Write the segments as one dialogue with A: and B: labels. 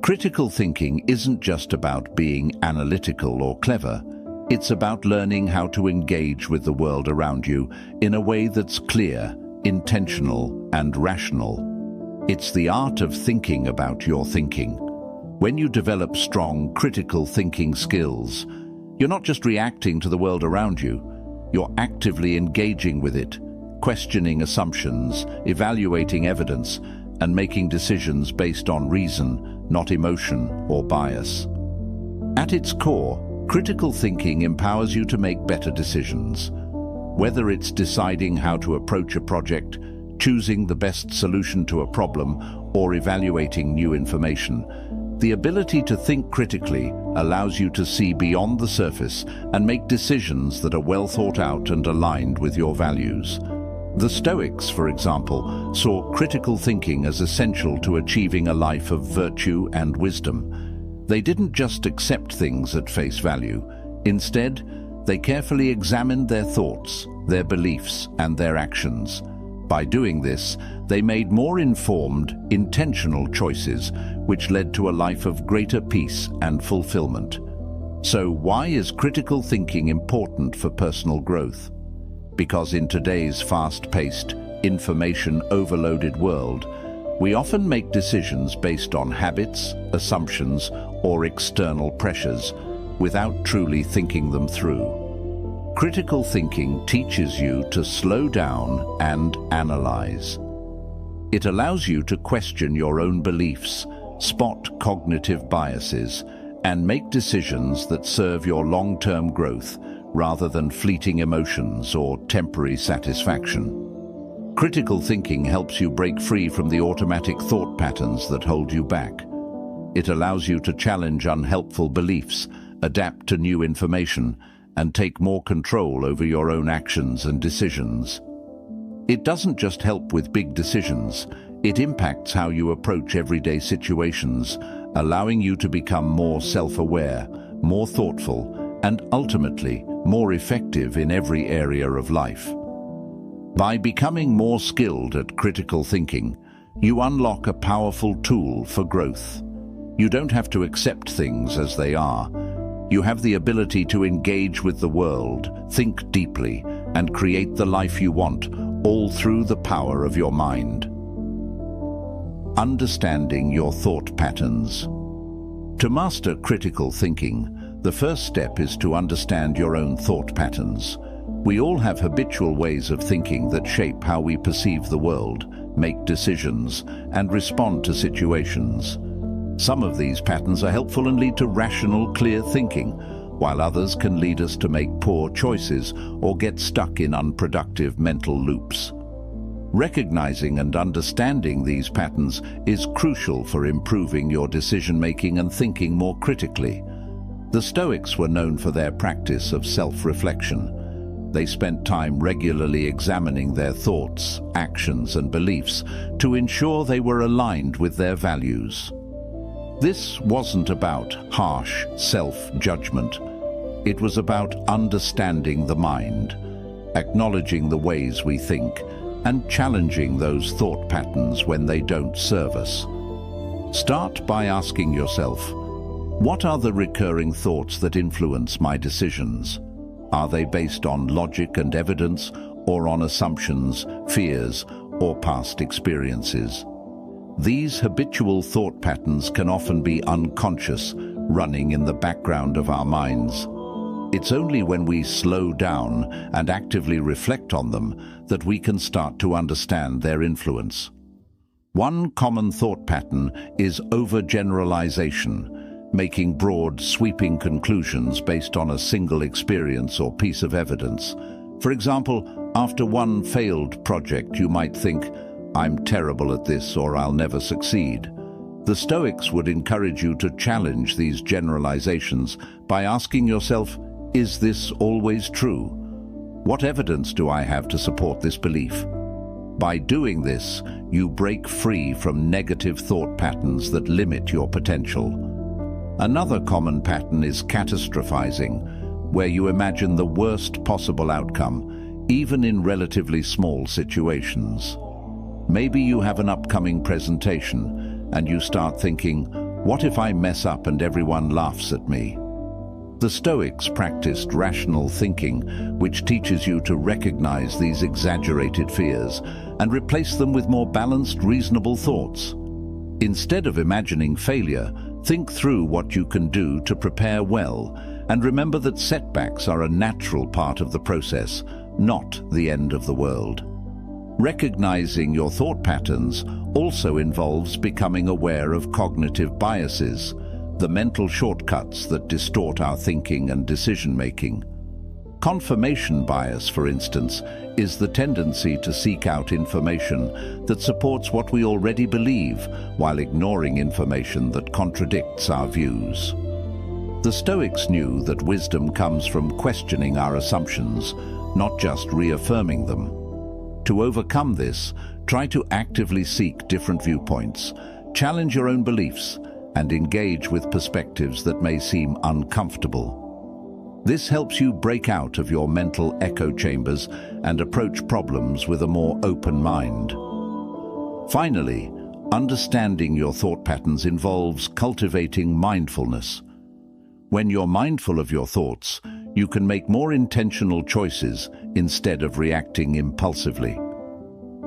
A: Critical thinking isn't just about being analytical or clever. It's about learning how to engage with the world around you in a way that's clear, intentional, and rational. It's the art of thinking about your thinking. When you develop strong, critical thinking skills, you're not just reacting to the world around you, you're actively engaging with it, questioning assumptions, evaluating evidence, and making decisions based on reason, not emotion or bias. At its core, critical thinking empowers you to make better decisions. Whether it's deciding how to approach a project, choosing the best solution to a problem, or evaluating new information, the ability to think critically allows you to see beyond the surface and make decisions that are well thought out and aligned with your values. The Stoics, for example, saw critical thinking as essential to achieving a life of virtue and wisdom. They didn't just accept things at face value. Instead, they carefully examined their thoughts, their beliefs, and their actions. By doing this, they made more informed, intentional choices, which led to a life of greater peace and fulfillment. So why is critical thinking important for personal growth? Because in today's fast-paced, information-overloaded world, we often make decisions based on habits, assumptions, or external pressures, without truly thinking them through. Critical thinking teaches you to slow down and analyze. It allows you to question your own beliefs, spot cognitive biases, and make decisions that serve your long-term growth, rather than fleeting emotions or temporary satisfaction. Critical thinking helps you break free from the automatic thought patterns that hold you back. It allows you to challenge unhelpful beliefs, adapt to new information, and take more control over your own actions and decisions. It doesn't just help with big decisions, it impacts how you approach everyday situations, allowing you to become more self-aware, more thoughtful, and ultimately more effective in every area of life. By becoming more skilled at critical thinking, you unlock a powerful tool for growth. You don't have to accept things as they are. You have the ability to engage with the world, think deeply, and create the life you want, all through the power of your mind. Understanding your thought patterns. To master critical thinking, the first step is to understand your own thought patterns. We all have habitual ways of thinking that shape how we perceive the world, make decisions, and respond to situations. Some of these patterns are helpful and lead to rational, clear thinking, while others can lead us to make poor choices or get stuck in unproductive mental loops. Recognizing and understanding these patterns is crucial for improving your decision-making and thinking more critically. The Stoics were known for their practice of self-reflection. They spent time regularly examining their thoughts, actions, and beliefs to ensure they were aligned with their values. This wasn't about harsh self-judgment. It was about understanding the mind, acknowledging the ways we think, and challenging those thought patterns when they don't serve us. Start by asking yourself, what are the recurring thoughts that influence my decisions? Are they based on logic and evidence, or on assumptions, fears, or past experiences? These habitual thought patterns can often be unconscious, running in the background of our minds. It's only when we slow down and actively reflect on them that we can start to understand their influence. One common thought pattern is overgeneralization, making broad, sweeping conclusions based on a single experience or piece of evidence. For example, after one failed project, you might think, "I'm terrible at this," or "I'll never succeed." The Stoics would encourage you to challenge these generalizations by asking yourself, is this always true? What evidence do I have to support this belief? By doing this, you break free from negative thought patterns that limit your potential. Another common pattern is catastrophizing, where you imagine the worst possible outcome, even in relatively small situations. Maybe you have an upcoming presentation, and you start thinking, What if I mess up and everyone laughs at me? The Stoics practiced rational thinking, which teaches you to recognize these exaggerated fears and replace them with more balanced, reasonable thoughts. Instead of imagining failure, think through what you can do to prepare well, and remember that setbacks are a natural part of the process, not the end of the world. Recognizing your thought patterns also involves becoming aware of cognitive biases, the mental shortcuts that distort our thinking and decision-making. Confirmation bias, for instance, is the tendency to seek out information that supports what we already believe while ignoring information that contradicts our views. The Stoics knew that wisdom comes from questioning our assumptions, not just reaffirming them. To overcome this, try to actively seek different viewpoints, challenge your own beliefs, and engage with perspectives that may seem uncomfortable. This helps you break out of your mental echo chambers and approach problems with a more open mind. Finally, understanding your thought patterns involves cultivating mindfulness. When you're mindful of your thoughts, you can make more intentional choices instead of reacting impulsively.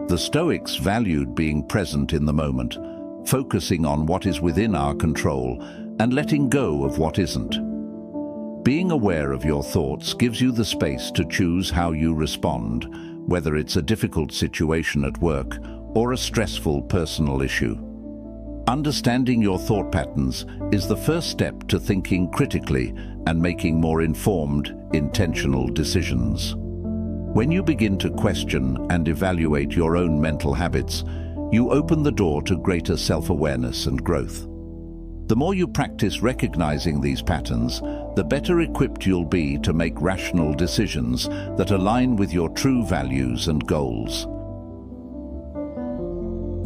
A: The Stoics valued being present in the moment, focusing on what is within our control and letting go of what isn't. Being aware of your thoughts gives you the space to choose how you respond, whether it's a difficult situation at work or a stressful personal issue. Understanding your thought patterns is the first step to thinking critically and making more informed, intentional decisions. When you begin to question and evaluate your own mental habits, you open the door to greater self-awareness and growth. The more you practice recognizing these patterns, the better equipped you'll be to make rational decisions that align with your true values and goals.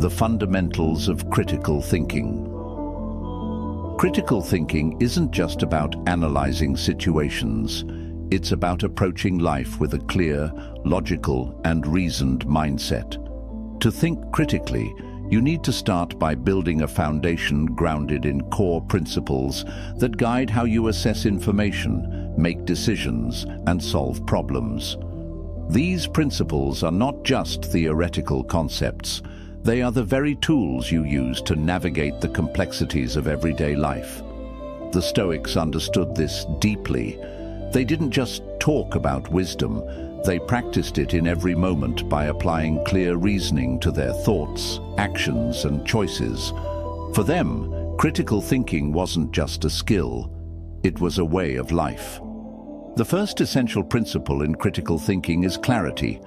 A: The fundamentals of critical thinking. Critical thinking isn't just about analyzing situations. It's about approaching life with a clear, logical, and reasoned mindset. To think critically, you need to start by building a foundation grounded in core principles that guide how you assess information, make decisions, and solve problems. These principles are not just theoretical concepts. They are the very tools you use to navigate the complexities of everyday life. The Stoics understood this deeply. They didn't just talk about wisdom. They practiced it in every moment by applying clear reasoning to their thoughts, actions, and choices. For them, critical thinking wasn't just a skill, it was a way of life. The first essential principle in critical thinking is clarity.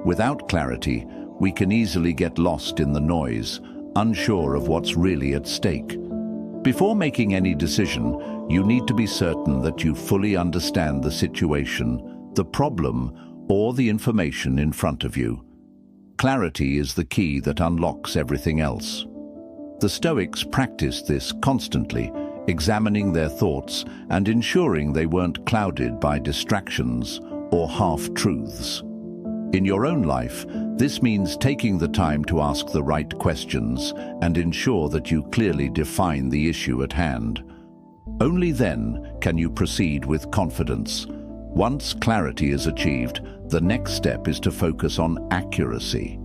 A: Without clarity, we can easily get lost in the noise, unsure of what's really at stake. Before making any decision, you need to be certain that you fully understand the situation, the problem, or the information in front of you. Clarity is the key that unlocks everything else. The Stoics practiced this constantly, examining their thoughts and ensuring they weren't clouded by distractions or half-truths. In your own life, this means taking the time to ask the right questions and ensure that you clearly define the issue at hand. Only then can you proceed with confidence. Once clarity is achieved, the next step is to focus on accuracy.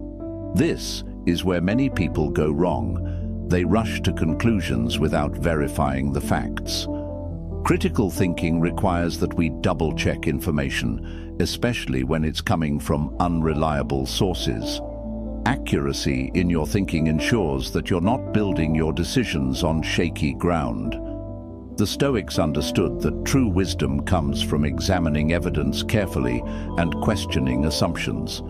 A: This is where many people go wrong. They rush to conclusions without verifying the facts. Critical thinking requires that we double-check information, especially when it's coming from unreliable sources. Accuracy in your thinking ensures that you're not building your decisions on shaky ground. The Stoics understood that true wisdom comes from examining evidence carefully and questioning assumptions.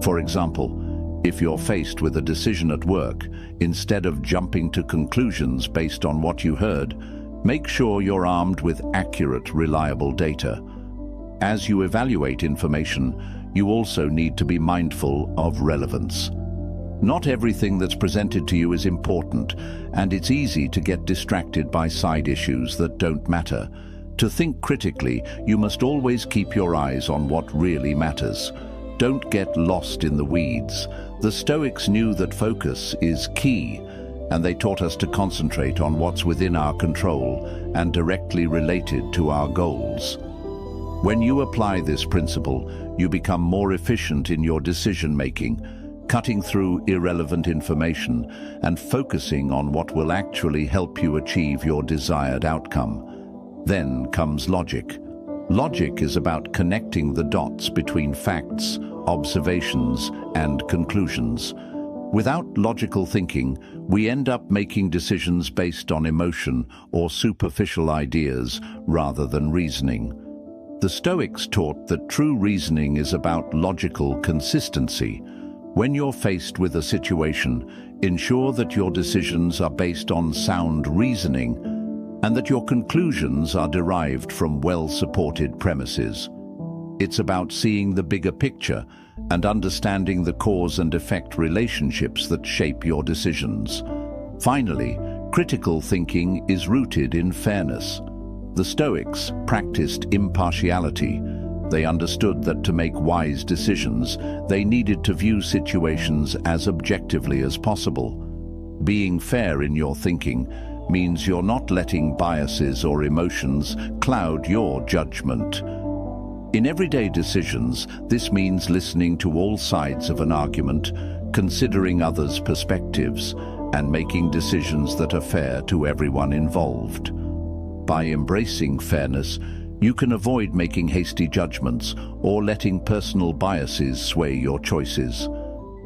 A: For example, if you're faced with a decision at work, instead of jumping to conclusions based on what you heard, make sure you're armed with accurate, reliable data. As you evaluate information, you also need to be mindful of relevance. Not everything that's presented to you is important, and it's easy to get distracted by side issues that don't matter. To think critically, you must always keep your eyes on what really matters. Don't get lost in the weeds. The Stoics knew that focus is key. and they taught us to concentrate on what's within our control and directly related to our goals. When you apply this principle, you become more efficient in your decision-making, cutting through irrelevant information and focusing on what will actually help you achieve your desired outcome. Then comes logic. Logic is about connecting the dots between facts, observations, and conclusions. Without logical thinking, we end up making decisions based on emotion or superficial ideas rather than reasoning. The Stoics taught that true reasoning is about logical consistency. When you're faced with a situation, ensure that your decisions are based on sound reasoning and that your conclusions are derived from well-supported premises. It's about seeing the bigger picture and understanding the cause and effect relationships that shape your decisions. Finally, critical thinking is rooted in fairness. The Stoics practiced impartiality. They understood that to make wise decisions, they needed to view situations as objectively as possible. Being fair in your thinking means you're not letting biases or emotions cloud your judgment. In everyday decisions, this means listening to all sides of an argument, considering others' perspectives, and making decisions that are fair to everyone involved. By embracing fairness, you can avoid making hasty judgments or letting personal biases sway your choices.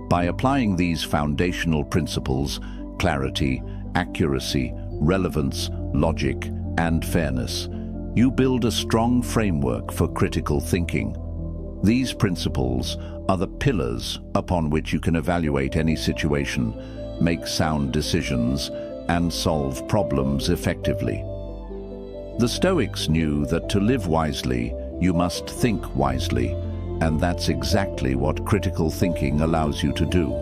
A: By applying these foundational principles, clarity, accuracy, relevance, logic, and fairness, you build a strong framework for critical thinking. These principles are the pillars upon which you can evaluate any situation, make sound decisions, and solve problems effectively. The Stoics knew that to live wisely, you must think wisely, and that's exactly what critical thinking allows you to do.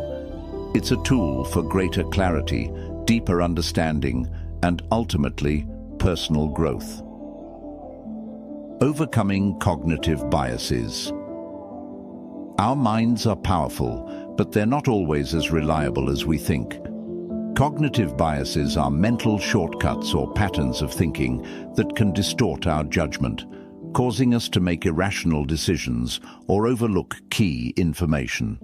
A: It's a tool for greater clarity, deeper understanding, and ultimately, personal growth. Overcoming cognitive biases. Our minds are powerful, but they're not always as reliable as we think. Cognitive biases are mental shortcuts or patterns of thinking that can distort our judgment, causing us to make irrational decisions or overlook key information.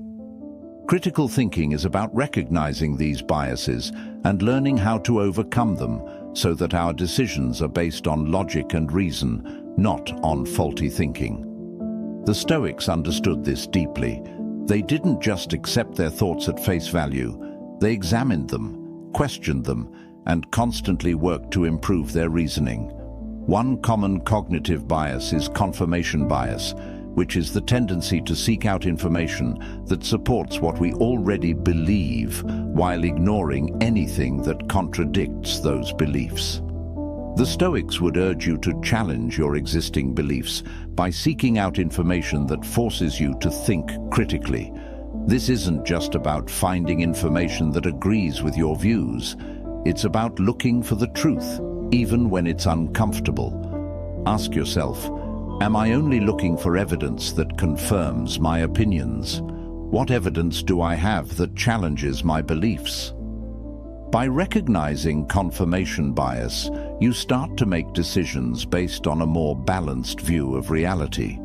A: Critical thinking is about recognizing these biases and learning how to overcome them so that our decisions are based on logic and reason, not on faulty thinking. The Stoics understood this deeply. They didn't just accept their thoughts at face value. They examined them, questioned them, and constantly worked to improve their reasoning. One common cognitive bias is confirmation bias, which is the tendency to seek out information that supports what we already believe while ignoring anything that contradicts those beliefs. The Stoics would urge you to challenge your existing beliefs by seeking out information that forces you to think critically. This isn't just about finding information that agrees with your views. It's about looking for the truth, even when it's uncomfortable. Ask yourself, am I only looking for evidence that confirms my opinions? What evidence do I have that challenges my beliefs? By recognizing confirmation bias, you start to make decisions based on a more balanced view of reality.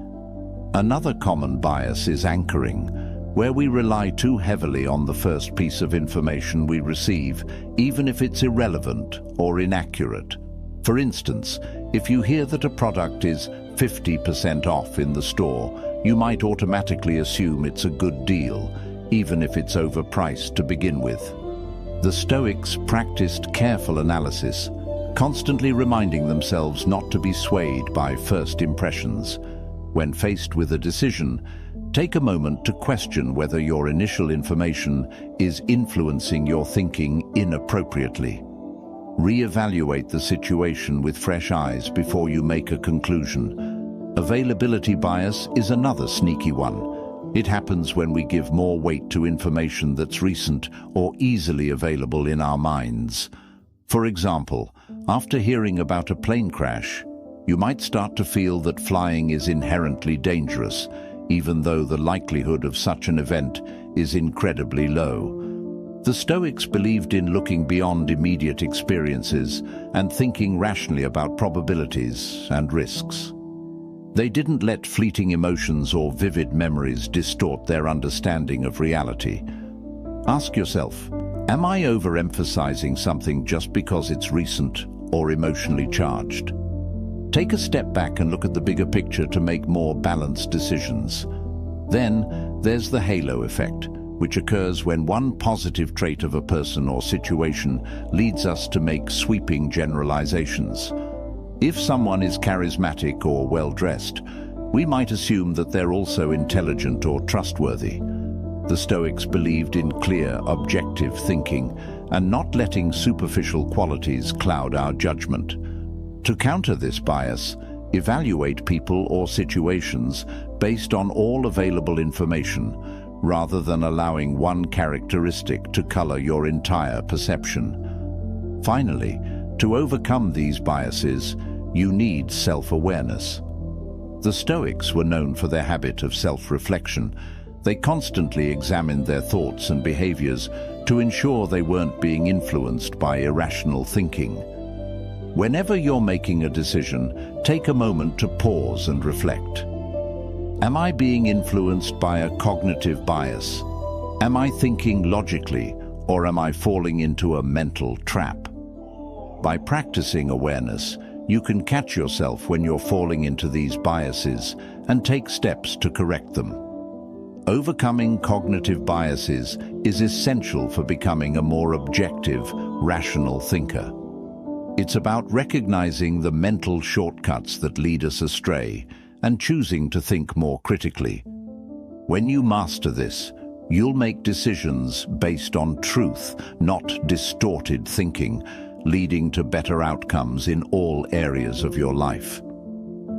A: Another common bias is anchoring, where we rely too heavily on the first piece of information we receive, even if it's irrelevant or inaccurate. For instance, if you hear that a product is 50% off in the store, you might automatically assume it's a good deal, even if it's overpriced to begin with. The Stoics practiced careful analysis, constantly reminding themselves not to be swayed by first impressions. When faced with a decision, take a moment to question whether your initial information is influencing your thinking inappropriately. Re-evaluate the situation with fresh eyes before you make a conclusion. Availability bias is another sneaky one. It happens when we give more weight to information that's recent or easily available in our minds. For example, after hearing about a plane crash, you might start to feel that flying is inherently dangerous, even though the likelihood of such an event is incredibly low. The Stoics believed in looking beyond immediate experiences and thinking rationally about probabilities and risks. They didn't let fleeting emotions or vivid memories distort their understanding of reality. Ask yourself, am I overemphasizing something just because it's recent or emotionally charged? Take a step back and look at the bigger picture to make more balanced decisions. Then there's the halo effect, which occurs when one positive trait of a person or situation leads us to make sweeping generalizations. If someone is charismatic or well-dressed, we might assume that they're also intelligent or trustworthy. The Stoics believed in clear, objective thinking and not letting superficial qualities cloud our judgment. To counter this bias, evaluate people or situations based on all available information, rather than allowing one characteristic to color your entire perception. Finally, to overcome these biases, you need self-awareness. The Stoics were known for their habit of self-reflection. They constantly examined their thoughts and behaviors to ensure they weren't being influenced by irrational thinking. Whenever you're making a decision, take a moment to pause and reflect. Am I being influenced by a cognitive bias? Am I thinking logically, or am I falling into a mental trap? By practicing awareness, you can catch yourself when you're falling into these biases and take steps to correct them. Overcoming cognitive biases is essential for becoming a more objective, rational thinker. It's about recognizing the mental shortcuts that lead us astray and choosing to think more critically. When you master this, you'll make decisions based on truth, not distorted thinking, leading to better outcomes in all areas of your life.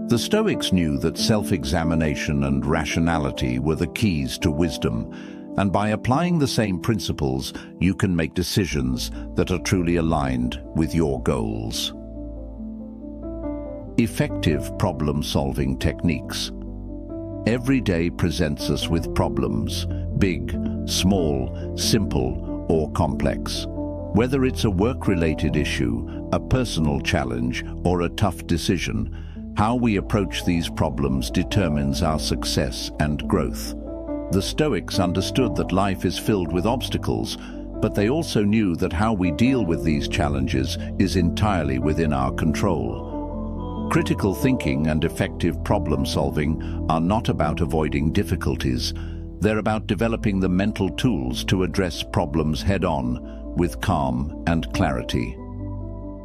A: The Stoics knew that self-examination and rationality were the keys to wisdom, and by applying the same principles, you can make decisions that are truly aligned with your goals. Effective problem-solving techniques. Every day presents us with problems, big, small, simple, or complex. Whether it's a work-related issue, a personal challenge, or a tough decision, how we approach these problems determines our success and growth. The Stoics understood that life is filled with obstacles, but they also knew that how we deal with these challenges is entirely within our control. Critical thinking and effective problem-solving are not about avoiding difficulties. They're about developing the mental tools to address problems head-on with calm and clarity.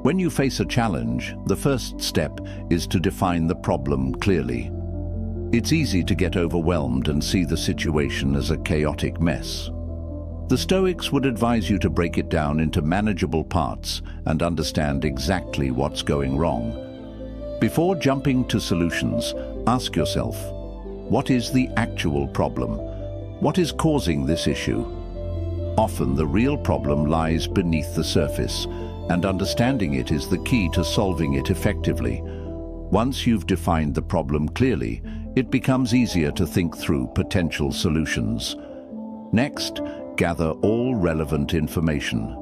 A: When you face a challenge, the first step is to define the problem clearly. It's easy to get overwhelmed and see the situation as a chaotic mess. The Stoics would advise you to break it down into manageable parts and understand exactly what's going wrong. Before jumping to solutions, ask yourself, what is the actual problem? What is causing this issue? Often the real problem lies beneath the surface, and understanding it is the key to solving it effectively. Once you've defined the problem clearly, it becomes easier to think through potential solutions. Next, gather all relevant information.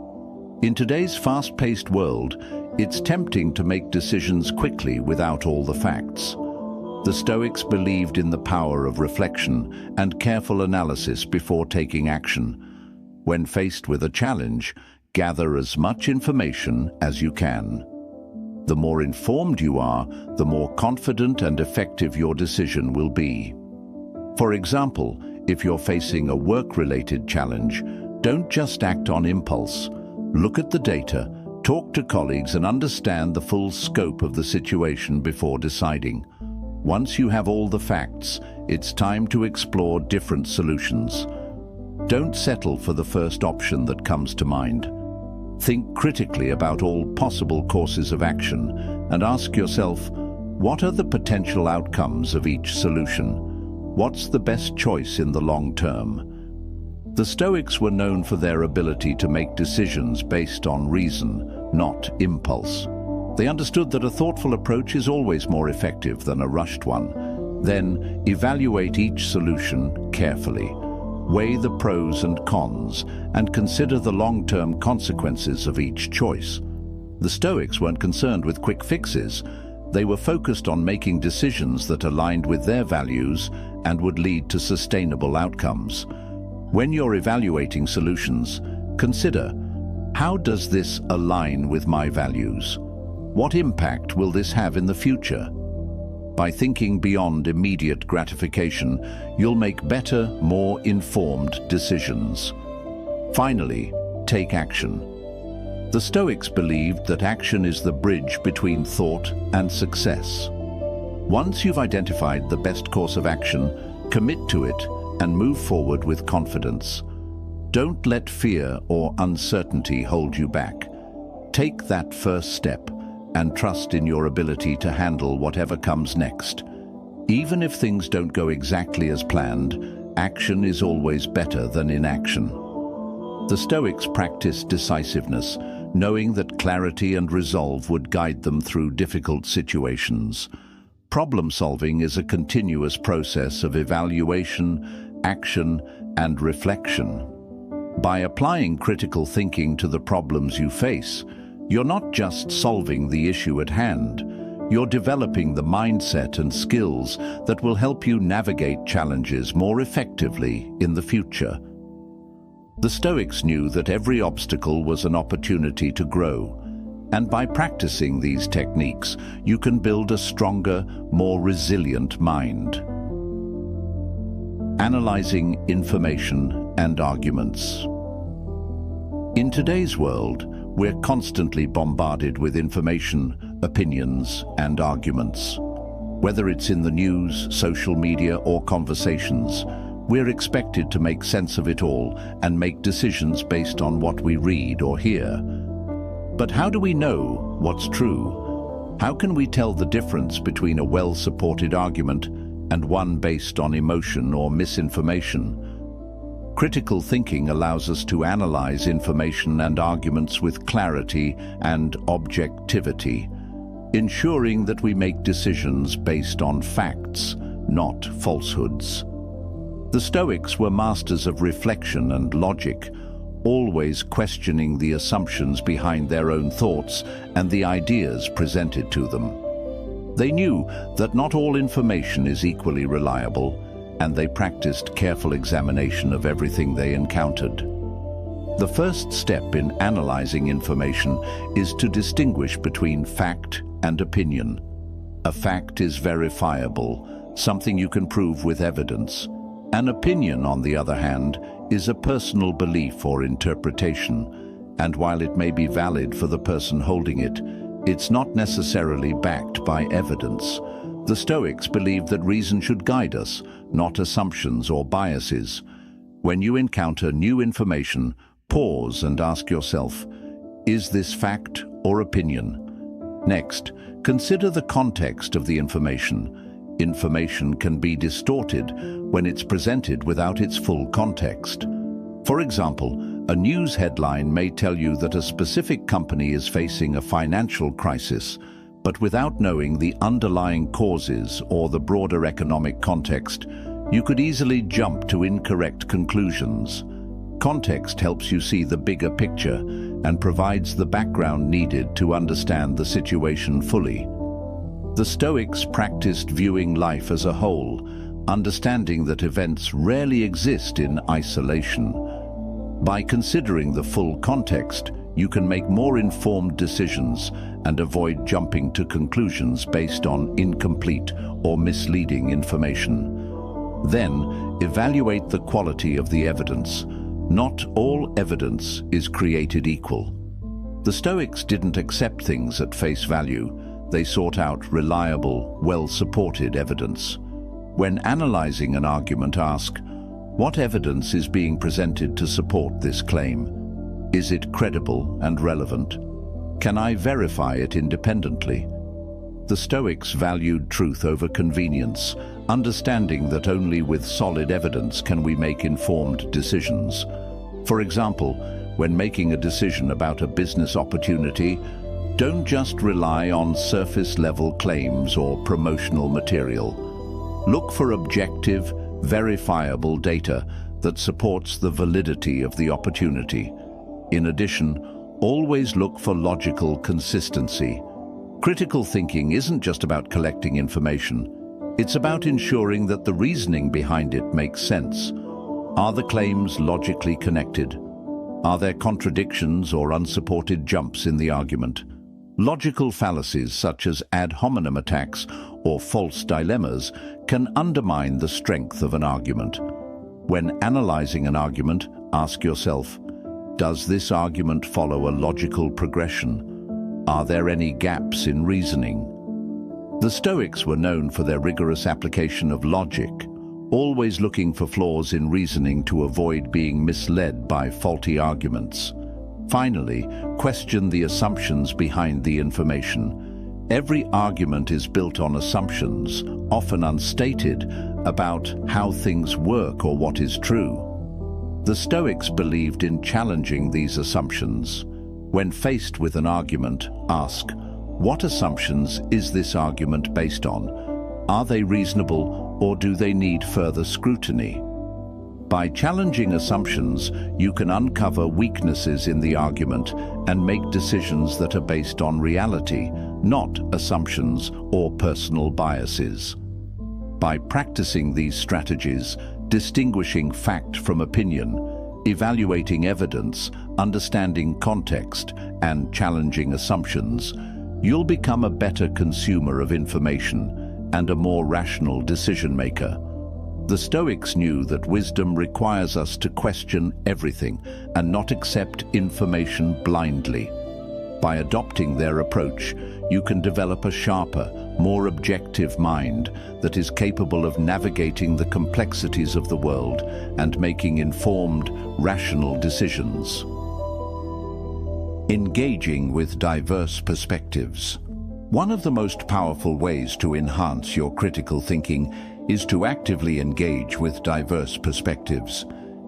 A: In today's fast-paced world, it's tempting to make decisions quickly without all the facts. The Stoics believed in the power of reflection and careful analysis before taking action. When faced with a challenge, gather as much information as you can. The more informed you are, the more confident and effective your decision will be. For example, if you're facing a work-related challenge, don't just act on impulse. Look at the data, talk to colleagues, and understand the full scope of the situation before deciding. Once you have all the facts, it's time to explore different solutions. Don't settle for the first option that comes to mind. Think critically about all possible courses of action and ask yourself, what are the potential outcomes of each solution? What's the best choice in the long term? The Stoics were known for their ability to make decisions based on reason, not impulse. They understood that a thoughtful approach is always more effective than a rushed one. Then, evaluate each solution carefully. weigh the pros and cons, and consider the long-term consequences of each choice. The Stoics weren't concerned with quick fixes. They were focused on making decisions that aligned with their values and would lead to sustainable outcomes. When you're evaluating solutions, consider, how does this align with my values? What impact will this have in the future? By thinking beyond immediate gratification, you'll make better, more informed decisions. Finally, take action. The Stoics believed that action is the bridge between thought and success. Once you've identified the best course of action, commit to it and move forward with confidence. Don't let fear or uncertainty hold you back. Take that first step and trust in your ability to handle whatever comes next. Even if things don't go exactly as planned, action is always better than inaction. The Stoics practiced decisiveness, knowing that clarity and resolve would guide them through difficult situations. Problem-solving is a continuous process of evaluation, action, and reflection. By applying critical thinking to the problems you face, you're not just solving the issue at hand, you're developing the mindset and skills that will help you navigate challenges more effectively in the future. The Stoics knew that every obstacle was an opportunity to grow, and by practicing these techniques, you can build a stronger, more resilient mind. Analyzing information and arguments. In today's world, we're constantly bombarded with information, opinions, and arguments. Whether it's in the news, social media, or conversations, we're expected to make sense of it all and make decisions based on what we read or hear. But how do we know what's true? How can we tell the difference between a well-supported argument and one based on emotion or misinformation? Critical thinking allows us to analyze information and arguments with clarity and objectivity, ensuring that we make decisions based on facts, not falsehoods. The Stoics were masters of reflection and logic, always questioning the assumptions behind their own thoughts and the ideas presented to them. They knew that not all information is equally reliable, and they practiced careful examination of everything they encountered. The first step in analyzing information is to distinguish between fact and opinion. A fact is verifiable, something you can prove with evidence. An opinion, on the other hand, is a personal belief or interpretation, and while it may be valid for the person holding it, it's not necessarily backed by evidence. The Stoics believed that reason should guide us, not assumptions or biases. When you encounter new information, pause and ask yourself, is this fact or opinion? Next, consider the context of the information. Information can be distorted when it's presented without its full context. For example, a news headline may tell you that a specific company is facing a financial crisis, but without knowing the underlying causes or the broader economic context, you could easily jump to incorrect conclusions. Context helps you see the bigger picture and provides the background needed to understand the situation fully. The Stoics practiced viewing life as a whole, understanding that events rarely exist in isolation. By considering the full context, you can make more informed decisions and avoid jumping to conclusions based on incomplete or misleading information. Then, evaluate the quality of the evidence. Not all evidence is created equal. The Stoics didn't accept things at face value. They sought out reliable, well-supported evidence. When analyzing an argument, ask, what evidence is being presented to support this claim? Is it credible and relevant? Can I verify it independently? The Stoics valued truth over convenience, understanding that only with solid evidence can we make informed decisions. For example, when making a decision about a business opportunity, don't just rely on surface-level claims or promotional material. Look for objective, verifiable data that supports the validity of the opportunity. In addition, always look for logical consistency. Critical thinking isn't just about collecting information. It's about ensuring that the reasoning behind it makes sense. Are the claims logically connected? Are there contradictions or unsupported jumps in the argument? Logical fallacies such as ad hominem attacks or false dilemmas can undermine the strength of an argument. When analyzing an argument, ask yourself, does this argument follow a logical progression? Are there any gaps in reasoning? The Stoics were known for their rigorous application of logic, always looking for flaws in reasoning to avoid being misled by faulty arguments. Finally, question the assumptions behind the information. Every argument is built on assumptions, often unstated, about how things work or what is true. The Stoics believed in challenging these assumptions. When faced with an argument, ask, what assumptions is this argument based on? Are they reasonable or do they need further scrutiny? By challenging assumptions, you can uncover weaknesses in the argument and make decisions that are based on reality, not assumptions or personal biases. By practicing these strategies, distinguishing fact from opinion, evaluating evidence, understanding context, and challenging assumptions, you'll become a better consumer of information and a more rational decision-maker. The Stoics knew that wisdom requires us to question everything and not accept information blindly. By adopting their approach, you can develop a sharper, more objective mind that is capable of navigating the complexities of the world and making informed, rational decisions. Engaging with diverse perspectives. One of the most powerful ways to enhance your critical thinking is to actively engage with diverse perspectives.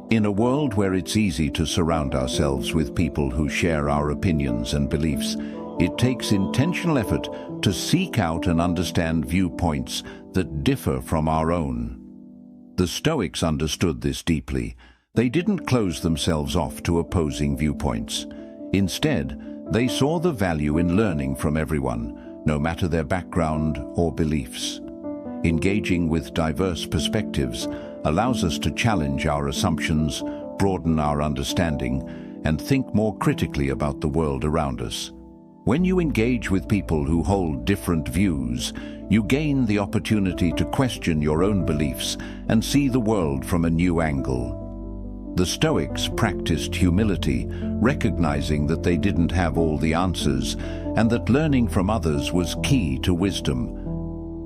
A: In a world where it's easy to surround ourselves with people who share our opinions and beliefs, it takes intentional effort to seek out and understand viewpoints that differ from our own. The Stoics understood this deeply. They didn't close themselves off to opposing viewpoints. Instead, they saw the value in learning from everyone, no matter their background or beliefs. Engaging with diverse perspectives allows us to challenge our assumptions, broaden our understanding, and think more critically about the world around us. When you engage with people who hold different views, you gain the opportunity to question your own beliefs and see the world from a new angle. The Stoics practiced humility, recognizing that they didn't have all the answers and that learning from others was key to wisdom.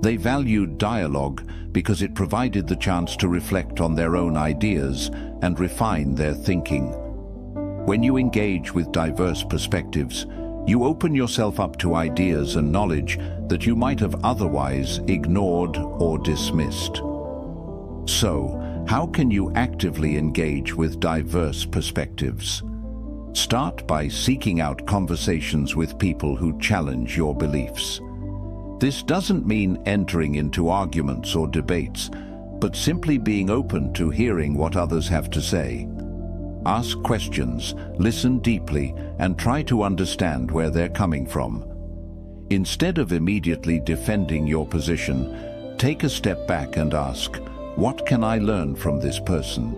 A: They valued dialogue because it provided the chance to reflect on their own ideas and refine their thinking. When you engage with diverse perspectives, you open yourself up to ideas and knowledge that you might have otherwise ignored or dismissed. So, how can you actively engage with diverse perspectives? Start by seeking out conversations with people who challenge your beliefs. This doesn't mean entering into arguments or debates, but simply being open to hearing what others have to say. Ask questions, listen deeply, and try to understand where they're coming from. Instead of immediately defending your position, take a step back and ask, what can I learn from this person?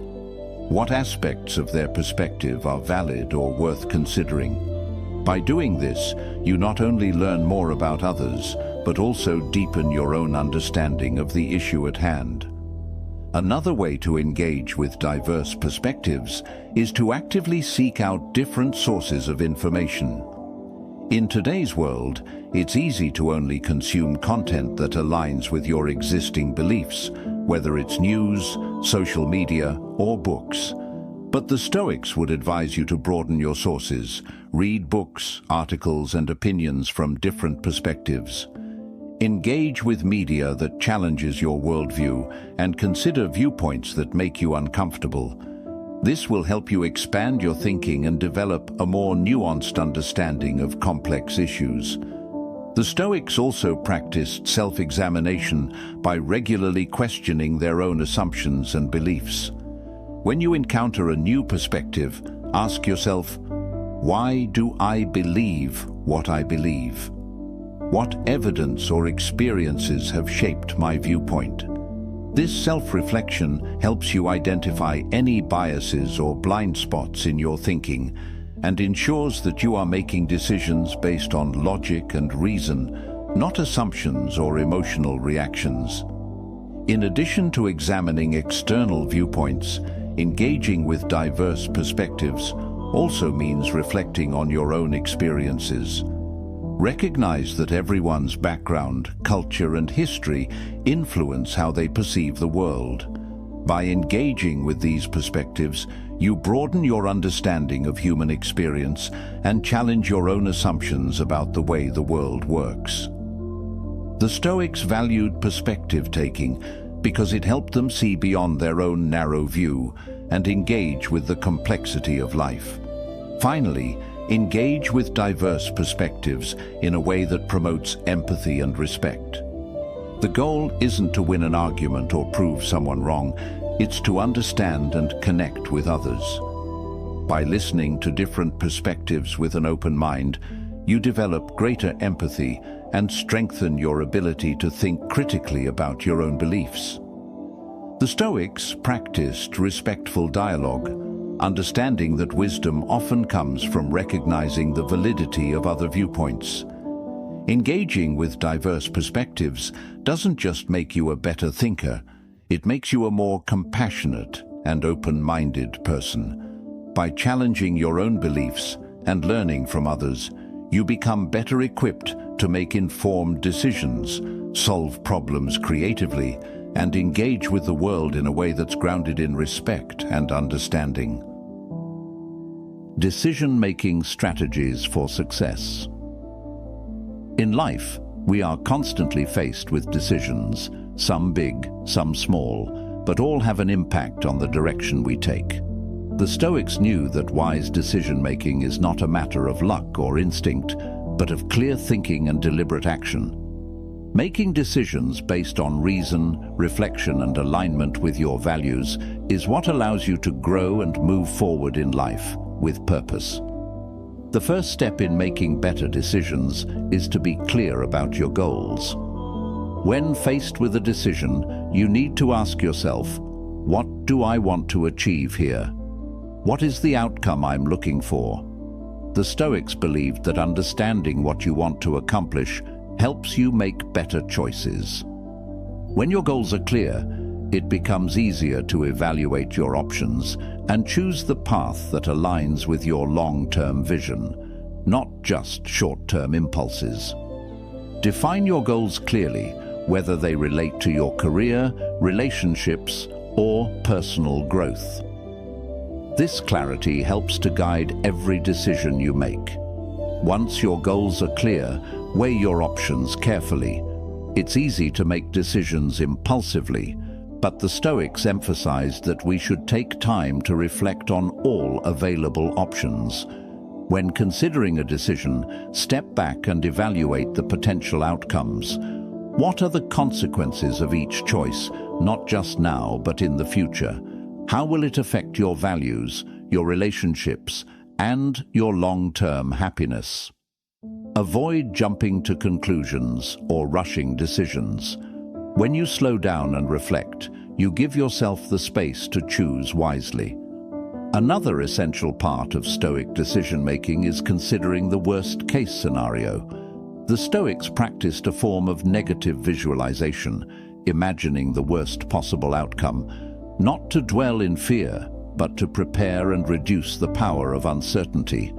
A: What aspects of their perspective are valid or worth considering? By doing this, you not only learn more about others, but also deepen your own understanding of the issue at hand. Another way to engage with diverse perspectives is to actively seek out different sources of information. In today's world, it's easy to only consume content that aligns with your existing beliefs, whether it's news, social media, or books. But the Stoics would advise you to broaden your sources, read books, articles, and opinions from different perspectives. Engage with media that challenges your worldview and consider viewpoints that make you uncomfortable. This will help you expand your thinking and develop a more nuanced understanding of complex issues. The Stoics also practiced self-examination by regularly questioning their own assumptions and beliefs. When you encounter a new perspective, ask yourself, why do I believe what I believe? What evidence or experiences have shaped my viewpoint? This self-reflection helps you identify any biases or blind spots in your thinking and ensures that you are making decisions based on logic and reason, not assumptions or emotional reactions. In addition to examining external viewpoints, engaging with diverse perspectives also means reflecting on your own experiences. Recognize that everyone's background, culture, and history influence how they perceive the world. By engaging with these perspectives, you broaden your understanding of human experience and challenge your own assumptions about the way the world works. The Stoics valued perspective-taking because it helped them see beyond their own narrow view and engage with the complexity of life. Finally, engage with diverse perspectives in a way that promotes empathy and respect. The goal isn't to win an argument or prove someone wrong, it's to understand and connect with others. By listening to different perspectives with an open mind, you develop greater empathy and strengthen your ability to think critically about your own beliefs. The Stoics practiced respectful dialogue, understanding that wisdom often comes from recognizing the validity of other viewpoints. Engaging with diverse perspectives doesn't just make you a better thinker, it makes you a more compassionate and open-minded person. By challenging your own beliefs and learning from others, you become better equipped to make informed decisions, solve problems creatively, and engage with the world in a way that's grounded in respect and understanding. Decision-making strategies for success. In life, we are constantly faced with decisions, some big, some small, but all have an impact on the direction we take. The Stoics knew that wise decision-making is not a matter of luck or instinct, but of clear thinking and deliberate action. Making decisions based on reason, reflection, and alignment with your values is what allows you to grow and move forward in life with purpose. The first step in making better decisions is to be clear about your goals. When faced with a decision, you need to ask yourself, what do I want to achieve here? What is the outcome I'm looking for? The Stoics believed that understanding what you want to accomplish helps you make better choices. When your goals are clear, it becomes easier to evaluate your options and choose the path that aligns with your long-term vision, not just short-term impulses. Define your goals clearly, whether they relate to your career, relationships, or personal growth. This clarity helps to guide every decision you make. Once your goals are clear, weigh your options carefully. It's easy to make decisions impulsively, but the Stoics emphasized that we should take time to reflect on all available options. When considering a decision, step back and evaluate the potential outcomes. What are the consequences of each choice, not just now, but in the future? How will it affect your values, your relationships, and your long-term happiness? Avoid jumping to conclusions or rushing decisions. When you slow down and reflect, you give yourself the space to choose wisely. Another essential part of Stoic decision-making is considering the worst-case scenario. The Stoics practiced a form of negative visualization, imagining the worst possible outcome, not to dwell in fear, but to prepare and reduce the power of uncertainty.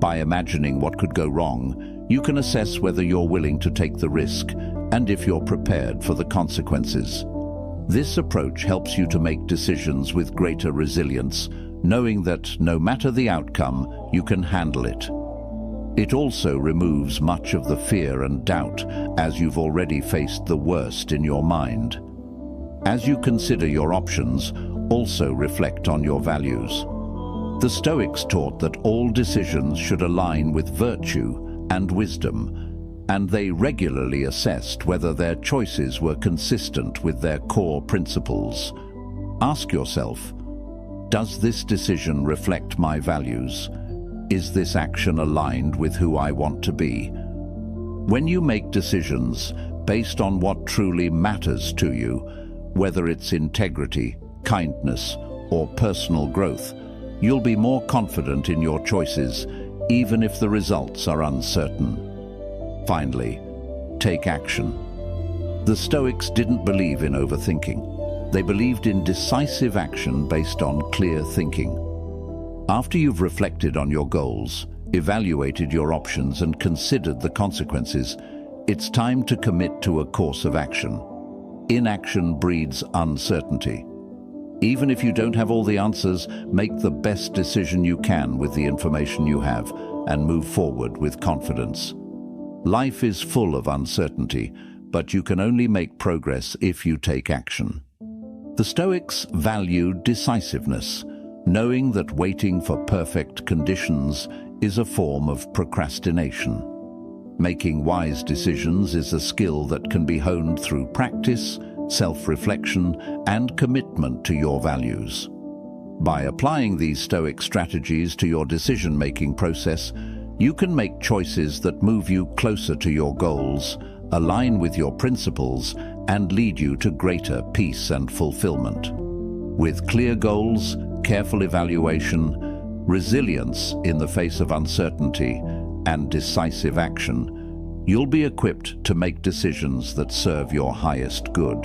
A: By imagining what could go wrong, you can assess whether you're willing to take the risk and if you're prepared for the consequences. This approach helps you to make decisions with greater resilience, knowing that no matter the outcome, you can handle it. It also removes much of the fear and doubt, as you've already faced the worst in your mind. As you consider your options, also reflect on your values. The Stoics taught that all decisions should align with virtue and wisdom, and they regularly assessed whether their choices were consistent with their core principles. Ask yourself, Does this decision reflect my values? Is this action aligned with who I want to be? When you make decisions based on what truly matters to you, whether it's integrity, kindness, or personal growth, you'll be more confident in your choices, even if the results are uncertain. Finally, take action. The Stoics didn't believe in overthinking. They believed in decisive action based on clear thinking. After you've reflected on your goals, evaluated your options, and considered the consequences, it's time to commit to a course of action. Inaction breeds uncertainty. Even if you don't have all the answers, make the best decision you can with the information you have and move forward with confidence. Life is full of uncertainty, but you can only make progress if you take action. The Stoics valued decisiveness, knowing that waiting for perfect conditions is a form of procrastination. Making wise decisions is a skill that can be honed through practice, self-reflection, and commitment to your values. By applying these Stoic strategies to your decision-making process, you can make choices that move you closer to your goals, align with your principles, and lead you to greater peace and fulfillment. With clear goals, careful evaluation, resilience in the face of uncertainty, and decisive action, you'll be equipped to make decisions that serve your highest good.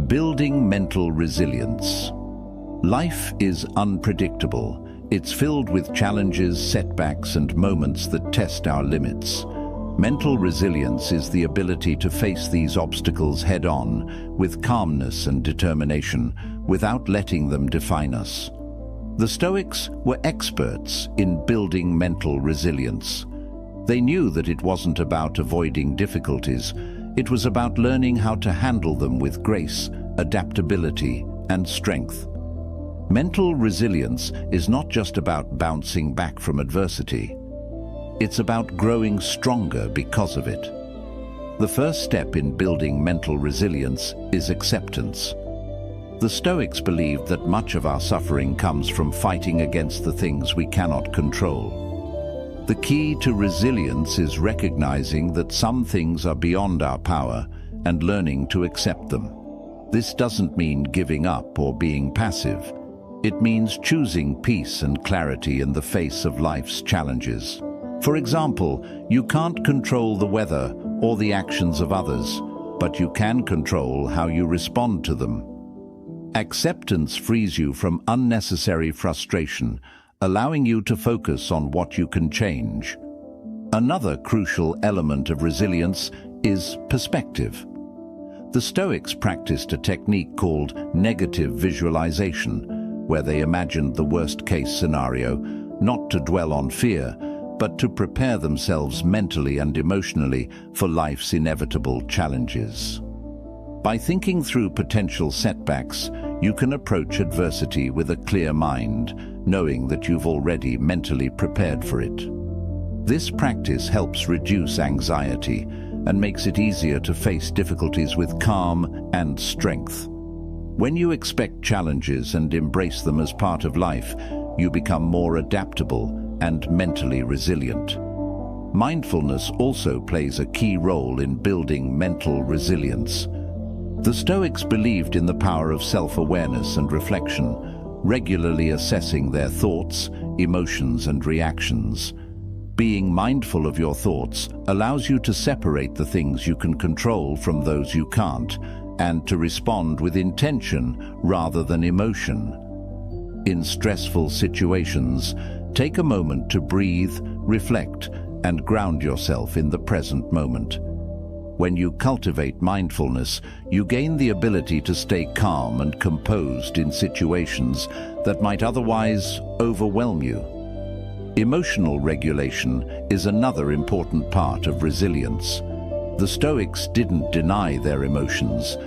A: Building mental resilience. Life is unpredictable. It's filled with challenges, setbacks, and moments that test our limits. Mental resilience is the ability to face these obstacles head-on with calmness and determination without letting them define us. The Stoics were experts in building mental resilience. They knew that it wasn't about avoiding difficulties. It was about learning how to handle them with grace, adaptability, and strength. Mental resilience is not just about bouncing back from adversity. It's about growing stronger because of it. The first step in building mental resilience is acceptance. The Stoics believed that much of our suffering comes from fighting against the things we cannot control. The key to resilience is recognizing that some things are beyond our power and learning to accept them. This doesn't mean giving up or being passive. It means choosing peace and clarity in the face of life's challenges. For example, you can't control the weather or the actions of others, but you can control how you respond to them. Acceptance frees you from unnecessary frustration, allowing you to focus on what you can change. Another crucial element of resilience is perspective. The Stoics practiced a technique called negative visualization, where they imagined the worst-case scenario, not to dwell on fear, but to prepare themselves mentally and emotionally for life's inevitable challenges. By thinking through potential setbacks, you can approach adversity with a clear mind, knowing that you've already mentally prepared for it. This practice helps reduce anxiety and makes it easier to face difficulties with calm and strength. When you expect challenges and embrace them as part of life, you become more adaptable and mentally resilient. Mindfulness also plays a key role in building mental resilience. The Stoics believed in the power of self-awareness and reflection, regularly assessing their thoughts, emotions, and reactions. Being mindful of your thoughts allows you to separate the things you can control from those you can't, and to respond with intention rather than emotion. In stressful situations, take a moment to breathe, reflect, and ground yourself in the present moment. When you cultivate mindfulness, you gain the ability to stay calm and composed in situations that might otherwise overwhelm you. Emotional regulation is another important part of resilience. The Stoics didn't deny their emotions.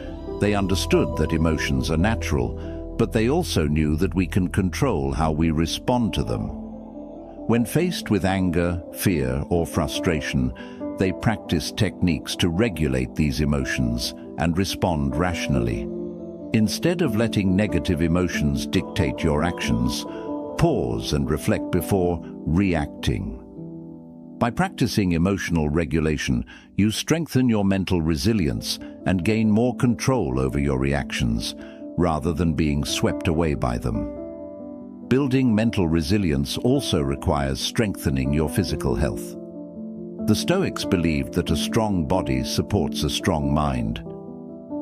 A: They understood that emotions are natural, but they also knew that we can control how we respond to them. When faced with anger, fear, or frustration, they practiced techniques to regulate these emotions and respond rationally. Instead of letting negative emotions dictate your actions, pause and reflect before reacting. By practicing emotional regulation, you strengthen your mental resilience and gain more control over your reactions, rather than being swept away by them. Building mental resilience also requires strengthening your physical health. The Stoics believed that a strong body supports a strong mind.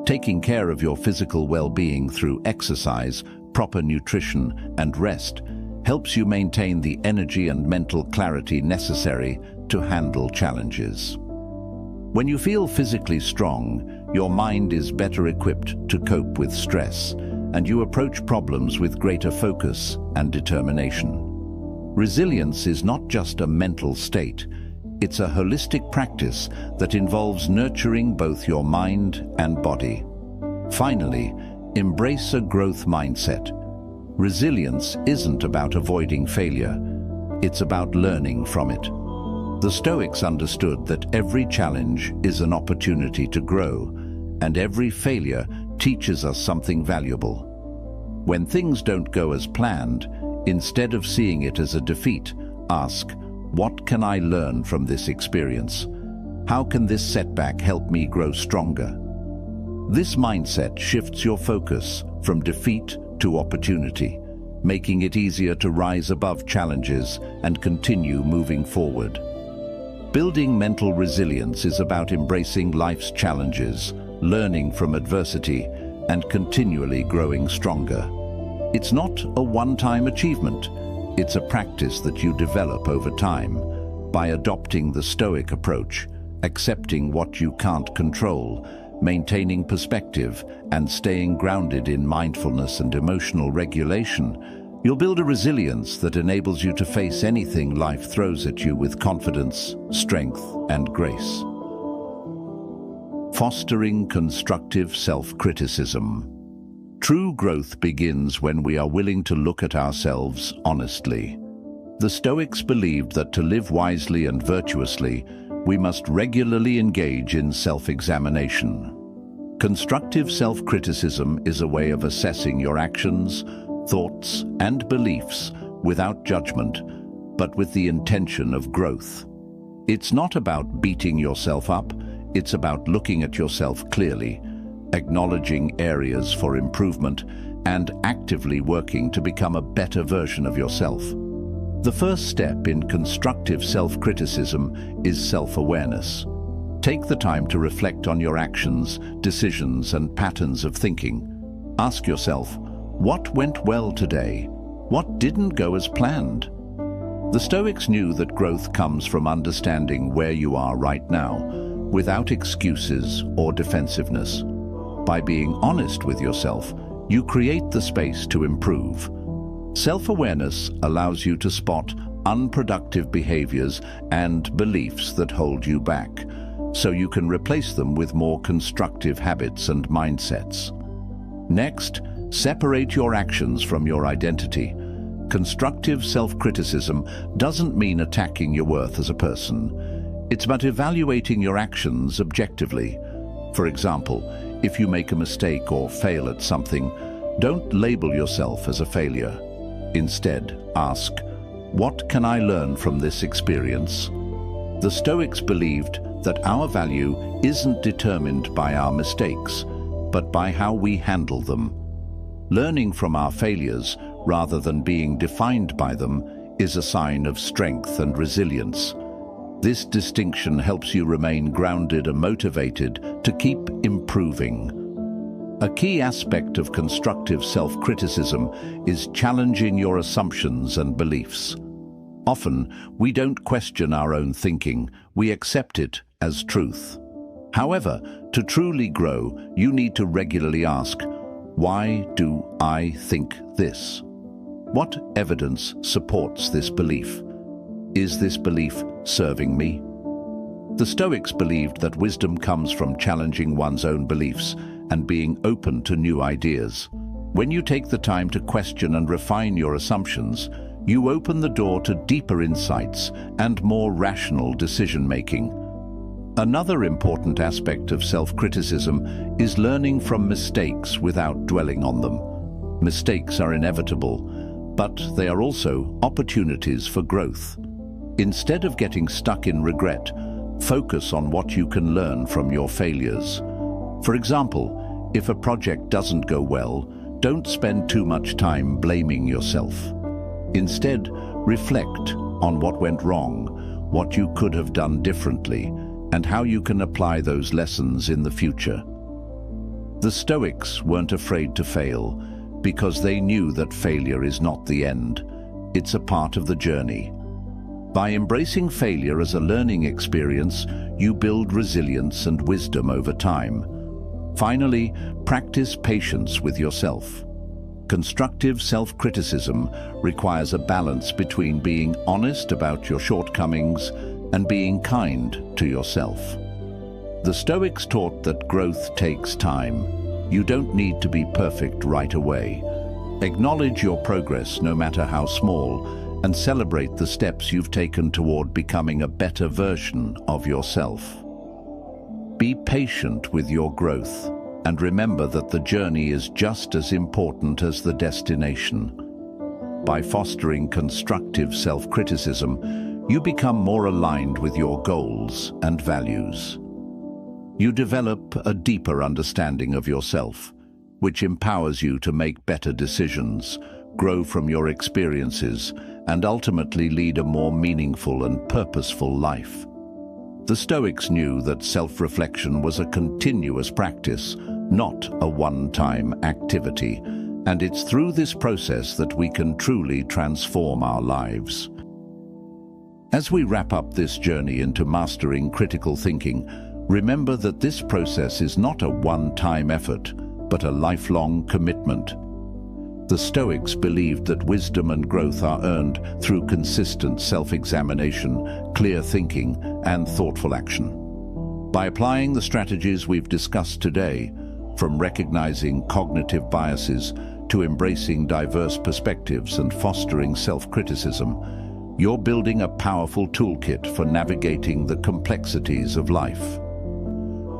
A: Taking care of your physical well-being through exercise, proper nutrition, and rest helps you maintain the energy and mental clarity necessary to handle challenges. When you feel physically strong, your mind is better equipped to cope with stress, and you approach problems with greater focus and determination. Resilience is not just a mental state, it's a holistic practice that involves nurturing both your mind and body. Finally, embrace a growth mindset. Resilience isn't about avoiding failure, it's about learning from it. The Stoics understood that every challenge is an opportunity to grow, and every failure teaches us something valuable. When things don't go as planned, instead of seeing it as a defeat, ask, what can I learn from this experience? How can this setback help me grow stronger? This mindset shifts your focus from defeat to opportunity, making it easier to rise above challenges and continue moving forward. Building mental resilience is about embracing life's challenges, learning from adversity, and continually growing stronger. It's not a one-time achievement. It's a practice that you develop over time. By adopting the Stoic approach, accepting what you can't control, maintaining perspective, and staying grounded in mindfulness and emotional regulation, you'll build a resilience that enables you to face anything life throws at you with confidence, strength, and grace. Fostering constructive self-criticism. True growth begins when we are willing to look at ourselves honestly. The Stoics believed that to live wisely and virtuously, we must regularly engage in self-examination. Constructive self-criticism is a way of assessing your actions, thoughts, and beliefs without judgment, but with the intention of growth. It's not about beating yourself up, it's about looking at yourself clearly, acknowledging areas for improvement, and actively working to become a better version of yourself. The first step in constructive self-criticism is self-awareness. Take the time to reflect on your actions, decisions, and patterns of thinking. Ask yourself, what went well today? What didn't go as planned? The Stoics knew that growth comes from understanding where you are right now, without excuses or defensiveness. By being honest with yourself, you create the space to improve. Self-awareness allows you to spot unproductive behaviors and beliefs that hold you back, so you can replace them with more constructive habits and mindsets. Next, separate your actions from your identity. Constructive self-criticism doesn't mean attacking your worth as a person. It's about evaluating your actions objectively. For example, if you make a mistake or fail at something, don't label yourself as a failure. Instead, ask, what can I learn from this experience? The Stoics believed that our value isn't determined by our mistakes, but by how we handle them. Learning from our failures, rather than being defined by them, is a sign of strength and resilience. This distinction helps you remain grounded and motivated to keep improving. A key aspect of constructive self-criticism is challenging your assumptions and beliefs. Often, we don't question our own thinking, we accept it as truth. However, to truly grow, you need to regularly ask, why do I think this? What evidence supports this belief? Is this belief serving me? The Stoics believed that wisdom comes from challenging one's own beliefs and being open to new ideas. When you take the time to question and refine your assumptions, you open the door to deeper insights and more rational decision-making. Another important aspect of self-criticism is learning from mistakes without dwelling on them. Mistakes are inevitable, but they are also opportunities for growth. Instead of getting stuck in regret, focus on what you can learn from your failures. For example, if a project doesn't go well, don't spend too much time blaming yourself. Instead, reflect on what went wrong, what you could have done differently, and how you can apply those lessons in the future. The Stoics weren't afraid to fail because they knew that failure is not the end. It's a part of the journey. By embracing failure as a learning experience, you build resilience and wisdom over time. Finally, practice patience with yourself. Constructive self-criticism requires a balance between being honest about your shortcomings and being kind to yourself. The Stoics taught that growth takes time. You don't need to be perfect right away. Acknowledge your progress, no matter how small, and celebrate the steps you've taken toward becoming a better version of yourself. Be patient with your growth, and remember that the journey is just as important as the destination. By fostering constructive self-criticism, you become more aligned with your goals and values. You develop a deeper understanding of yourself, which empowers you to make better decisions, grow from your experiences, and ultimately lead a more meaningful and purposeful life. The Stoics knew that self-reflection was a continuous practice, not a one-time activity, and it's through this process that we can truly transform our lives. As we wrap up this journey into mastering critical thinking, remember that this process is not a one-time effort, but a lifelong commitment. The Stoics believed that wisdom and growth are earned through consistent self-examination, clear thinking, and thoughtful action. By applying the strategies we've discussed today, from recognizing cognitive biases to embracing diverse perspectives and fostering self-criticism, you're building a powerful toolkit for navigating the complexities of life.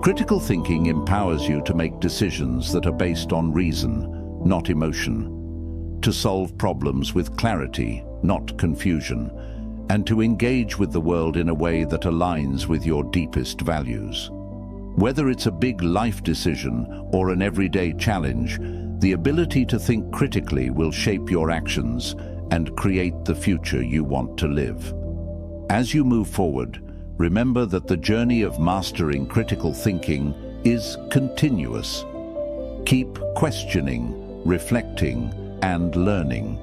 A: Critical thinking empowers you to make decisions that are based on reason, not emotion, to solve problems with clarity, not confusion, and to engage with the world in a way that aligns with your deepest values. Whether it's a big life decision or an everyday challenge, the ability to think critically will shape your actions and create the future you want to live. As you move forward, remember that the journey of mastering critical thinking is continuous. Keep questioning, reflecting, and learning.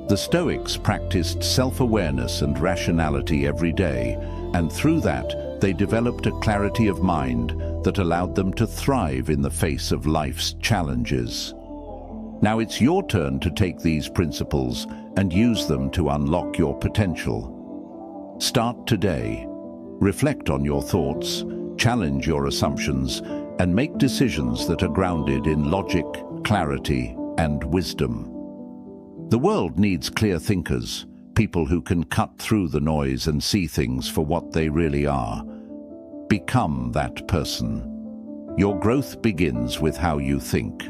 A: The Stoics practiced self-awareness and rationality every day, and through that, they developed a clarity of mind that allowed them to thrive in the face of life's challenges. Now it's your turn to take these principles and use them to unlock your potential. Start today. Reflect on your thoughts, challenge your assumptions, and make decisions that are grounded in logic, clarity, and wisdom. The world needs clear thinkers, people who can cut through the noise and see things for what they really are. Become that person. Your growth begins with how you think.